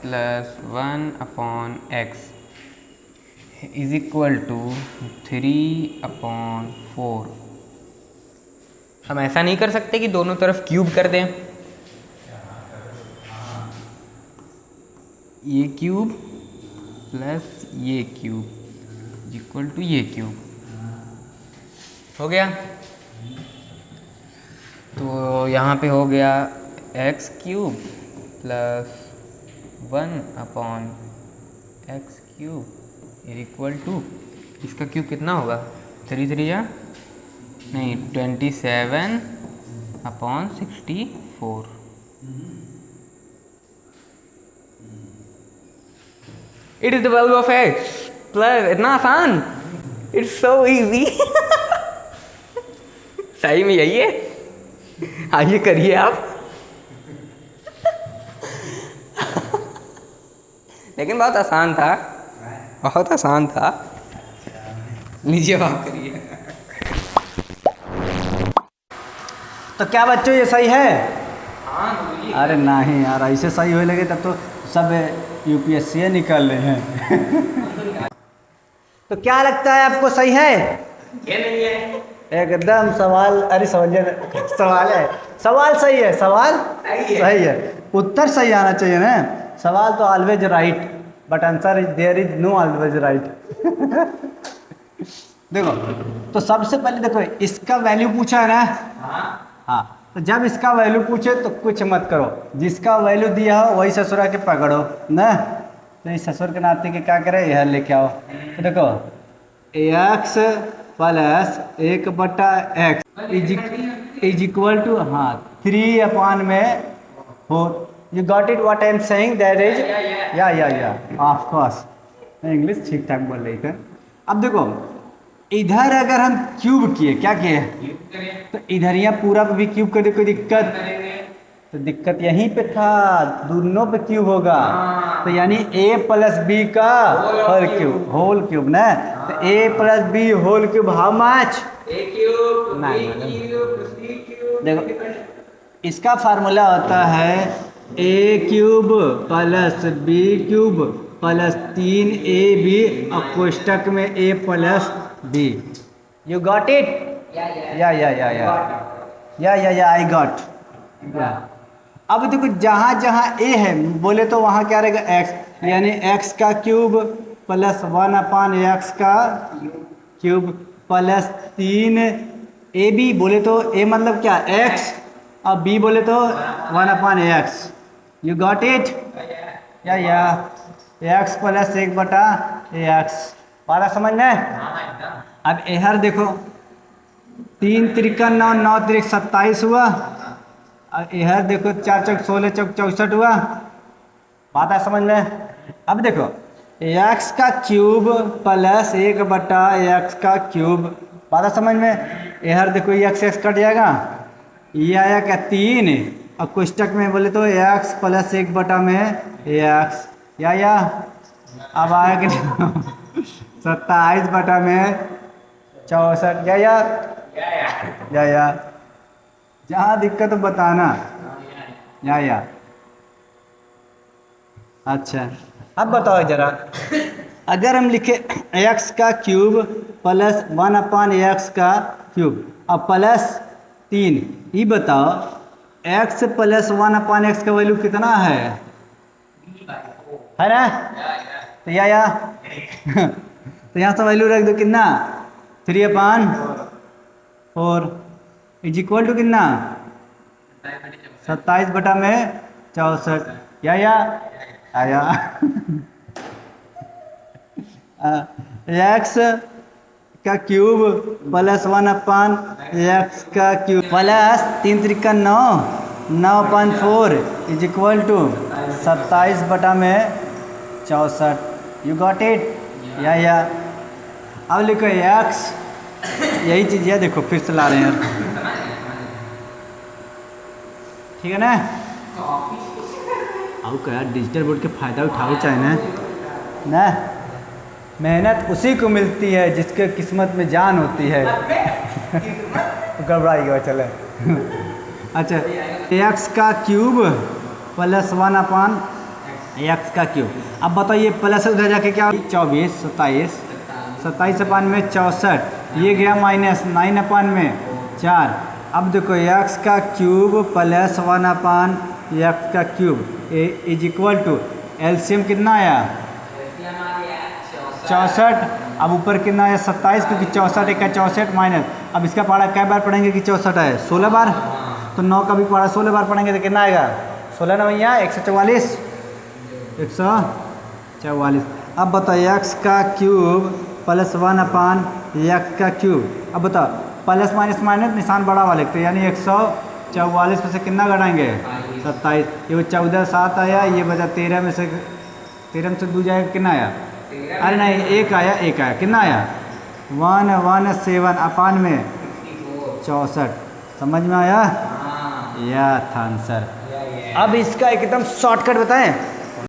Plus 1/x is equal to 3/4। हम ऐसा नहीं कर सकते कि दोनों तरफ क्यूब कर दें, ये क्यूब प्लस ये क्यूब इक्वल टू ये क्यूब हो गया। तो यहाँ पे हो गया x cube plus 1/x cube equal to, इसका क्यूब कितना होगा, 3 3 या नहीं 27/64। It is the value of x plus, इतना आसान, इट्स सो इजी। सही में यही है, आइए करिए आप। लेकिन बहुत आसान था, बहुत आसान था। लीजिए आप करिए। तो क्या बच्चों ये सही है? हाँ, अरे नहीं यार, ऐसे सही होने लगे तब तो सब यूपीएससी निकल रहे हैं। तो क्या लगता है आपको सही है? ये नहीं है एकदम सवाल, अरे समझिए, सवाल है, सवाल सही है, सवाल सही है, उत्तर सही आना चाहिए ना। सवाल तो always right, but answer is there is no always right. देखो, तो सबसे पहले देखो इसका वैल्यू पूछा है ना। हाँ, तो जब इसका वैल्यू पूछे तो कुछ मत करो, जिसका वैल्यू दिया हो वही ससुरा के पकड़ो ना। तो इस ससुर के नाते के क्या करे, यह लेके आओ। तो देखो x plus 1/x is equal to, हाँ 3/4। You got it what I am saying, that is या ऑफ कोर्स, इंग्लिश ठीक ठाक बोल रही थे। अब देखो इधर अगर हम क्यूब किए, क्या किए, तो इधर यहाँ पूरा पे भी क्यूब कर दे, कोई दिक्कत? तो दिक्कत यहीं पे था, दोनों पे क्यूब होगा। तो यानी a प्लस बी का होल क्यूब ना। तो a plus B whole cube how much? देखो इसका फार्मूला होता है a cube plus B cube plus 3ab और कोष्टक में a plus B. You got it? या आई गॉट। अब देखो जहाँ जहाँ a है बोले तो वहाँ क्या रहेगा, x, यानी x का क्यूब प्लस 1/x का क्यूब प्लस 3ab, बोले तो a मतलब क्या, x, और b बोले तो 1/x। You got it? या x प्लस 1/x, बारह समझ में? अब इधर देखो 3 त्रिका 9, 9 त्रिक 27 हुआ, और इधर देखो 4 चौक 16 चौक 64 हुआ, बात है समझ में? अब देखो x का क्यूब प्लस 1/x का क्यूब, बात है समझ में? इधर देखो x कट जाएगा, ये आया क्या 3, और कोष्टक में बोले तो x प्लस 1/x, या अब आया कि 27/64, या जहाँ दिक्कत तो बताना, या अच्छा। अब बताओ जरा, अगर हम लिखे x का क्यूब प्लस 1/x का क्यूब और प्लस 3, ये बताओ x प्लस 1/x का वैल्यू कितना है ना? तो या तो यहाँ से वैल्यू रख दो, कितना, 3/4 इज इक्वल टू कितना, 27/64, या x का क्यूब प्लस 1/x का क्यूब प्लस 3 त्रिका 9, 9/4 is equal to 27/64। You got it? या अब लिखो x, यही चीज़ है, देखो फिर से ला रहे हैं, ठीक है ना? अब क्या डिजिटल बोर्ड के फायदा उठाओ चाहिए ना। मेहनत उसी को मिलती है जिसके किस्मत में जान होती है। घबराइएगा, चले। अच्छा, x का क्यूब प्लस 1/, एक्स का क्यूब। अब बताइए प्लस उधर जाके क्या 24 27 27 अपान में 64, ये गया माइनस 9 अपान में 4। अब देखो एक्स का क्यूब प्लस 1 अपान एक्स का cube is equal to LCM कितना आया 64। अब ऊपर कितना आया 27, क्योंकि 64 एक का 64 माइनस। अब इसका पढ़ा कै बार पढ़ेंगे कि 64 है 16 बार, तो 9 का भी पढ़ा 16 बार पढ़ेंगे तो कितना आएगा 16 9 144 144। अब बताओ एक्स का क्यूब प्लस 1 अपान एक्स का क्यूब। अब बताओ प्लस माइनस माइनस निशान बड़ा वाले तो यानी 144 में से कितना घटाएंगे 27, ये 14 7 आया, ये बचा 13 में से 2 जाएगा कितना आया, अरे नहीं एक आया कितना आया 117 अपान में 64। समझ में आया, यह था आंसर। अब इसका एकदम शॉर्टकट बताएं,